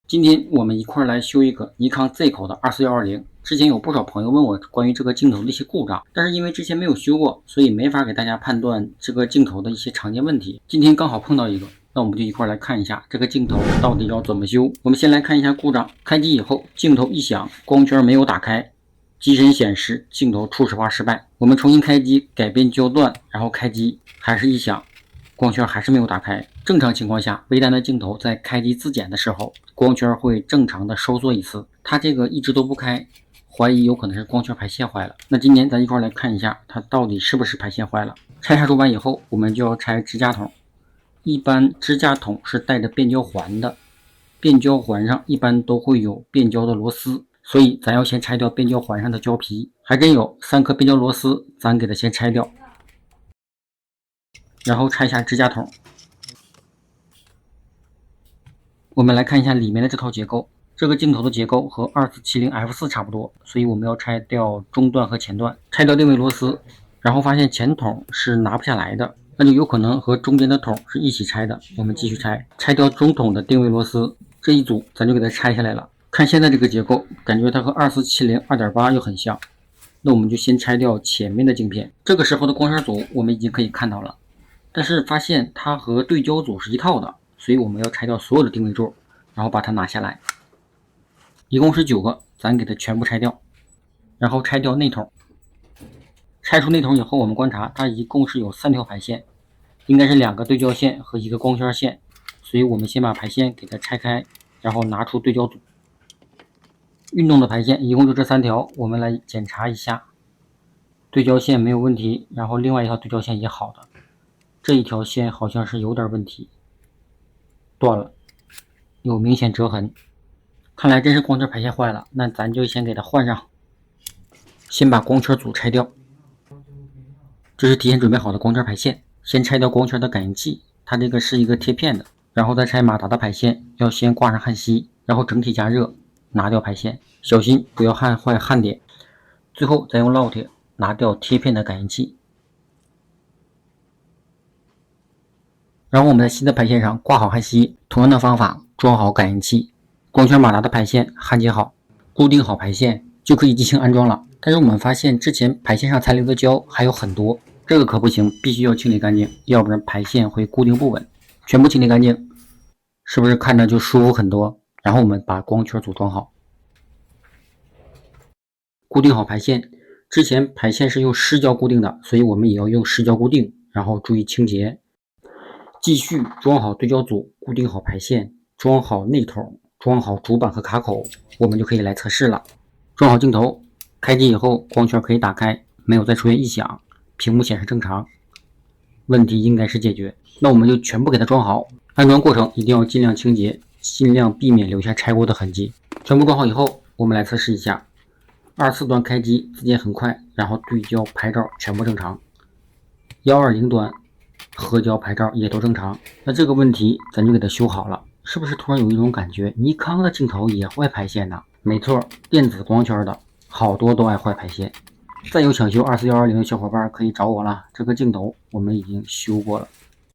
今天我们一块来修一个尼康 Z 口的24120。之前有不少朋友问我关于这个镜头的一些故障，但是因为之前没有修过，所以没法给大家判断这个镜头的一些常见问题。今天刚好碰到一个，那我们就一块来看一下这个镜头到底要怎么修。我们先来看一下故障。开机以后，镜头一响，光圈没有打开，机身显示镜头初始化失败。我们重新开机，改变焦段，然后开机，还是一响。光圈还是没有打开。正常情况下，微单的镜头在开机自检的时候，光圈会正常的收缩一次。它这个一直都不开，怀疑有可能是光圈排线坏了。那今天咱一块来看一下，它到底是不是排线坏了。拆下主板以后，我们就要拆支架筒。一般支架筒是带着变焦环的，变焦环上一般都会有变焦的螺丝，所以咱要先拆掉变焦环上的胶皮。还真有3颗变焦螺丝，咱给它先拆掉。然后拆下支架筒，我们来看一下里面的这套结构。这个镜头的结构和2470F4 差不多，所以我们要拆掉中段和前段，拆掉定位螺丝，然后发现前筒是拿不下来的，那就有可能和中间的筒是一起拆的。我们继续拆，拆掉中筒的定位螺丝，这一组咱就给它拆下来了。看现在这个结构，感觉它和2470 2.8 又很像，那我们就先拆掉前面的镜片。这个时候的光圈组我们已经可以看到了，但是发现它和对焦组是一套的，所以我们要拆掉所有的定位柱，然后把它拿下来。一共是9个，咱给它全部拆掉，然后拆掉内筒。拆出内筒以后，我们观察它一共是有3条排线，应该是2个对焦线和1个光圈线，所以我们先把排线给它拆开，然后拿出对焦组。运动的排线一共就这3条，我们来检查一下，对焦线没有问题，然后另外一条对焦线也好的。这一条线好像是有点问题，断了，有明显折痕，看来真是光圈排线坏了。那咱就先给它换上，先把光圈组拆掉。这是提前准备好的光圈排线，先拆掉光圈的感应器，它这个是一个贴片的，然后再拆马达的排线，要先挂上焊锡，然后整体加热，拿掉排线，小心不要焊坏焊点。最后再用烙铁拿掉贴片的感应器。然后我们在新的排线上挂好焊锡，同样的方法装好感应器，光圈马达的排线焊接好，固定好排线就可以进行安装了。但是我们发现之前排线上残留的胶还有很多，这个可不行，必须要清理干净，要不然排线会固定不稳。全部清理干净，是不是看着就舒服很多？然后我们把光圈组装好，固定好排线。之前排线是用湿胶固定的，所以我们也要用湿胶固定，然后注意清洁。继续装好对焦组，固定好排线，装好内筒，装好主板和卡口，我们就可以来测试了。装好镜头，开机以后光圈可以打开，没有再出现异响，屏幕显示正常，问题应该是解决。那我们就全部给它装好。安装过程一定要尽量清洁，尽量避免留下拆过的痕迹。全部装好以后，我们来测试一下。24端开机自检很快，然后对焦拍照全部正常。120端合焦拍照也都正常，那这个问题咱就给它修好了。是不是突然有一种感觉，尼康的镜头也坏排线呢？没错，电子光圈的好多都爱坏排线。再有想修24120的小伙伴可以找我了，这个镜头我们已经修过了。